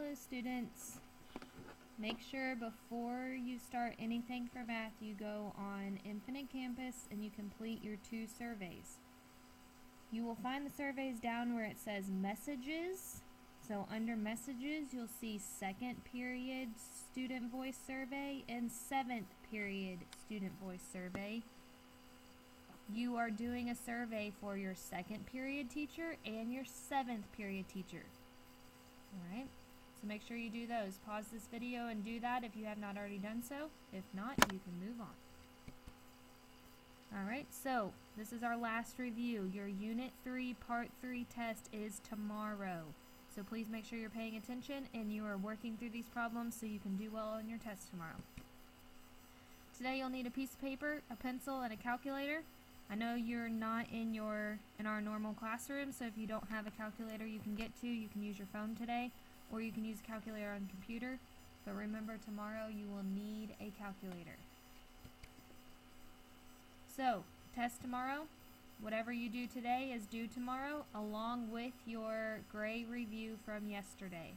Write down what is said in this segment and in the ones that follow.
Hello students, make sure before you start anything for math you go on Infinite Campus and you complete your 2 surveys. You will find the surveys down where it says messages. So under messages you'll see 2nd period student voice survey and 7th period student voice survey. You are doing a survey for your 2nd period teacher and your 7th period teacher. Alright, so make sure you do those. Pause this video and do that if you have not already done so. If not, you can move on. Alright, so this is our last review. Your Unit 3 Part 3 test is tomorrow. So please make sure you're paying attention and you are working through these problems so you can do well on your test tomorrow. Today you'll need a piece of paper, a pencil, and a calculator. I know you're not in our normal classroom, so if you don't have a calculator you can get to, you can use your phone today, or you can use a calculator on the computer. But remember, tomorrow you will need a calculator. So, test tomorrow. Whatever you do today is due tomorrow, along with your gray review from yesterday.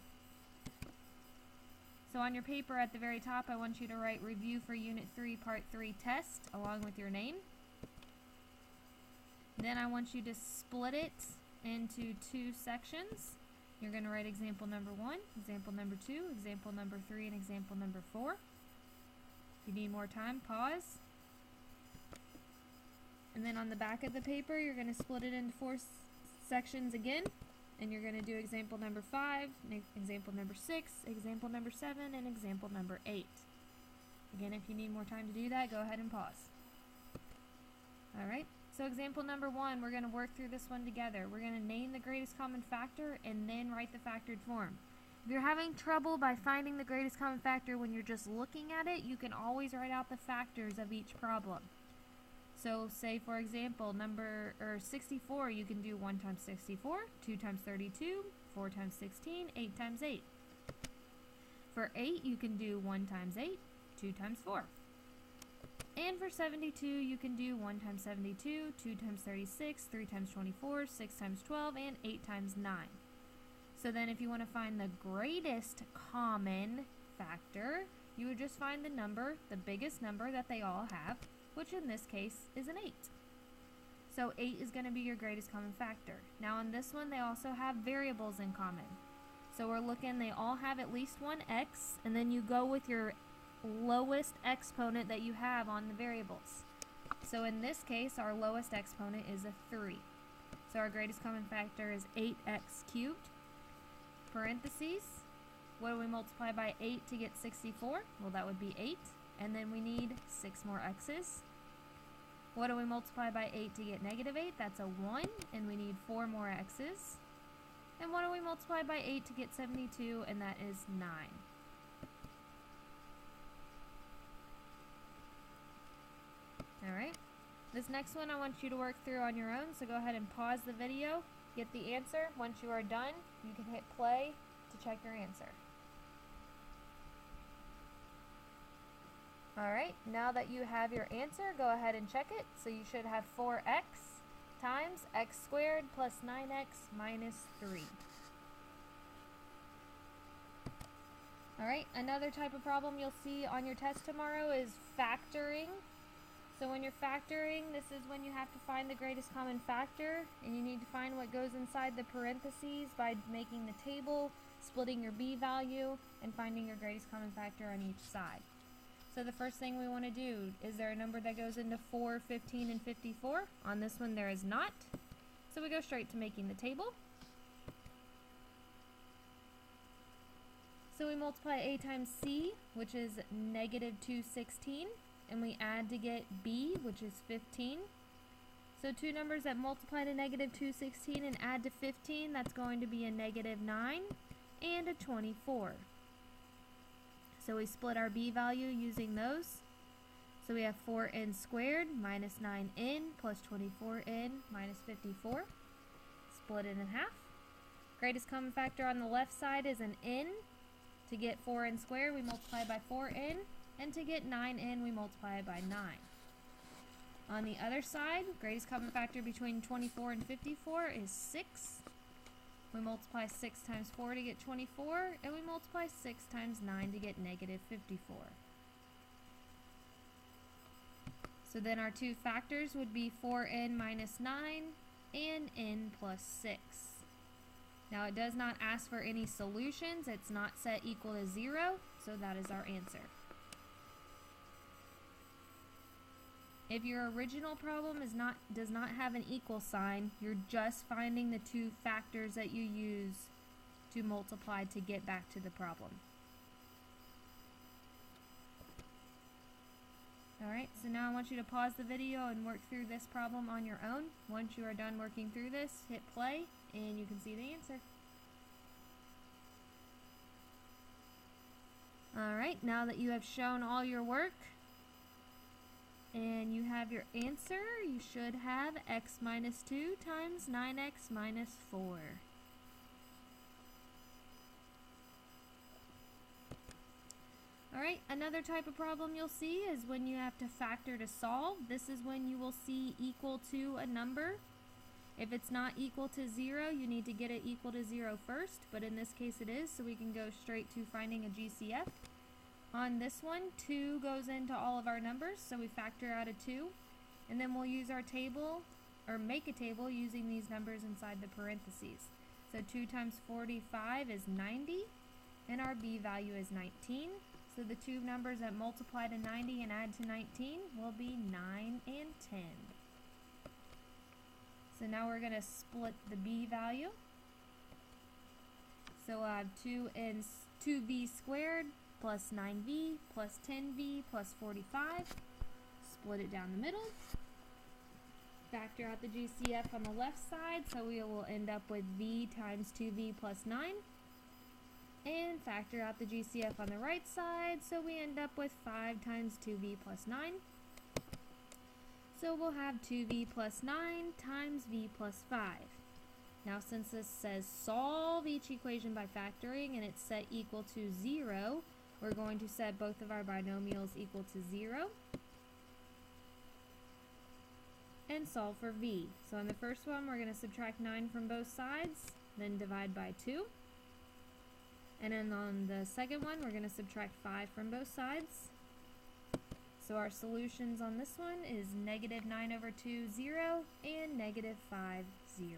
So on your paper at the very top, I want you to write Review for Unit 3 Part 3 Test, along with your name. Then I want you to split it into 2 sections. You're going to write example number 1, example number 2, example number 3, and example number 4. If you need more time, pause. And then on the back of the paper, you're going to split it into 4 sections again. And you're going to do example number 5, example number 6, example number 7, and example number 8. Again, if you need more time to do that, go ahead and pause. Alright, so example number 1, we're going to work through this one together. We're going to name the greatest common factor and then write the factored form. If you're having trouble by finding the greatest common factor when you're just looking at it, you can always write out the factors of each problem. So say for example, 64, you can do 1 times 64, 2 times 32, 4 times 16, 8 times 8. For 8, you can do 1 times 8, 2 times 4. And for 72, you can do 1 times 72, 2 times 36, 3 times 24, 6 times 12, and 8 times 9. So then if you want to find the greatest common factor, you would just find the number, the biggest number that they all have, which in this case is an 8. So 8 is going to be your greatest common factor. Now on this one, they also have variables in common. So we're looking, they all have at least one x, and then you go with your lowest exponent that you have on the variables. So in this case, our lowest exponent is a 3. So our greatest common factor is 8x cubed. Parentheses, what do we multiply by 8 to get 64? Well, that would be 8. And then we need 6 more x's. What do we multiply by 8 to get negative 8? That's a 1, and we need 4 more x's. And what do we multiply by 8 to get 72? And that is 9. Alright, this next one I want you to work through on your own, so go ahead and pause the video, get the answer. Once you are done, you can hit play to check your answer. Alright, now that you have your answer, go ahead and check it. So you should have 4x times x squared plus 9x minus 3. Alright, another type of problem you'll see on your test tomorrow is factoring. So when you're factoring, this is when you have to find the greatest common factor, and you need to find what goes inside the parentheses by making the table, splitting your b value, and finding your greatest common factor on each side. So the first thing we want to do, is there a number that goes into 4, 15, and 54? On this one there is not. So we go straight to making the table. So we multiply a times c, which is negative 216, and we add to get b, which is 15. So 2 numbers that multiply to negative 216 and add to 15, that's going to be a negative 9 and a 24. So we split our b value using those. So we have 4n squared minus 9n plus 24n minus 54. Split it in half. Greatest common factor on the left side is an n. To get 4n squared, we multiply by 4n. And to get 9n, we multiply by 9. On the other side, greatest common factor between 24 and 54 is 6. We multiply 6 times 4 to get 24, and we multiply 6 times 9 to get negative 54. So then our two factors would be 4n minus 9 and n plus 6. Now it does not ask for any solutions. It's not set equal to 0, so that is our answer. If your original problem does not have an equal sign, you're just finding the two factors that you use to multiply to get back to the problem. Alright, so now I want you to pause the video and work through this problem on your own. Once you are done working through this, hit play and you can see the answer. Alright, now that you have shown all your work and you have your answer, you should have x minus 2 times 9x minus 4. Alright, another type of problem you'll see is when you have to factor to solve. This is when you will see equal to a number. If it's not equal to 0, you need to get it equal to 0 first, but in this case it is, so we can go straight to finding a GCF. On this one, 2 goes into all of our numbers, so we factor out a 2, and then we'll use our table, or make a table using these numbers inside the parentheses. So 2 times 45 is 90, and our b value is 19. So the two numbers that multiply to 90 and add to 19 will be 9 and 10. So now we're going to split the b value. So we'll have 2b squared plus 9v plus 10v plus 45. Split it down the middle. Factor out the GCF on the left side, so we will end up with v times 2v plus 9. And factor out the GCF on the right side, so we end up with 5 times 2v plus 9. So we'll have 2v plus 9 times v plus 5. Now since this says solve each equation by factoring and it's set equal to 0, we're going to set both of our binomials equal to 0 and solve for v. So in the first one, we're going to subtract 9 from both sides, then divide by 2. And then on the second one, we're going to subtract 5 from both sides. So our solutions on this one is negative 9 over 2, 0, and negative 5, 0.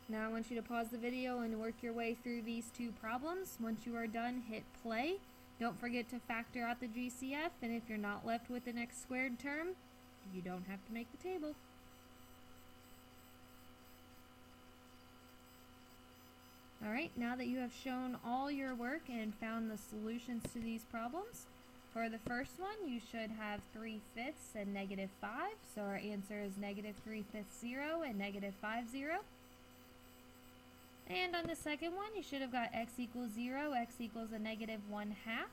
Now I want you to pause the video and work your way through these two problems. Once you are done, hit play. Don't forget to factor out the GCF, and if you're not left with an x squared term, you don't have to make the table. Alright, now that you have shown all your work and found the solutions to these problems, for the first one you should have 3/5 and negative 5, so our answer is negative 3/5, 0 and negative 5, 0. And on the second one, you should have got x equals 0, x equals a negative 1/2.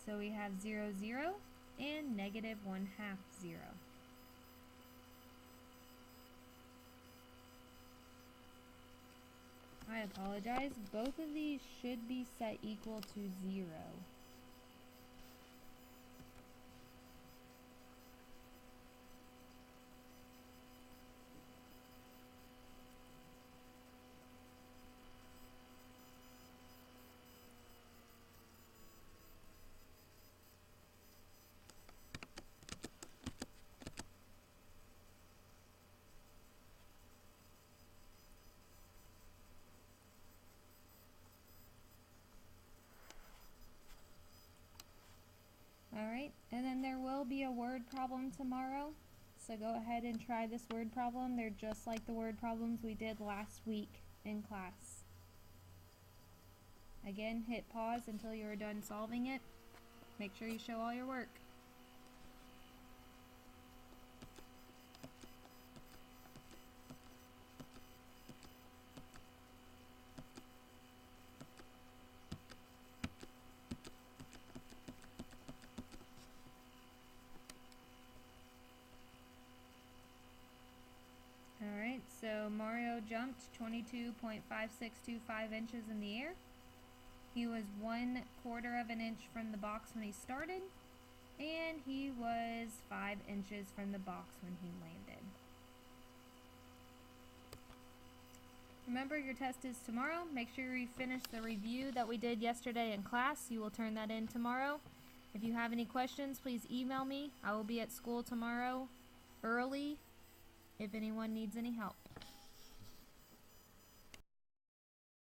So we have 0, 0, and negative 1/2, 0. I apologize, both of these should be set equal to 0. Alright, and then there will be a word problem tomorrow, so go ahead and try this word problem. They're just like the word problems we did last week in class. Again, hit pause until you are done solving it. Make sure you show all your work. Alright, so Mario jumped 22.5625 inches in the air. He was 1/4 of an inch from the box when he started, And he was 5 inches from the box when he landed. Remember, your test is tomorrow. Make sure you finish the review that we did yesterday in class. You will turn that in tomorrow. If you have any questions, please email me. I will be at school tomorrow early if anyone needs any help.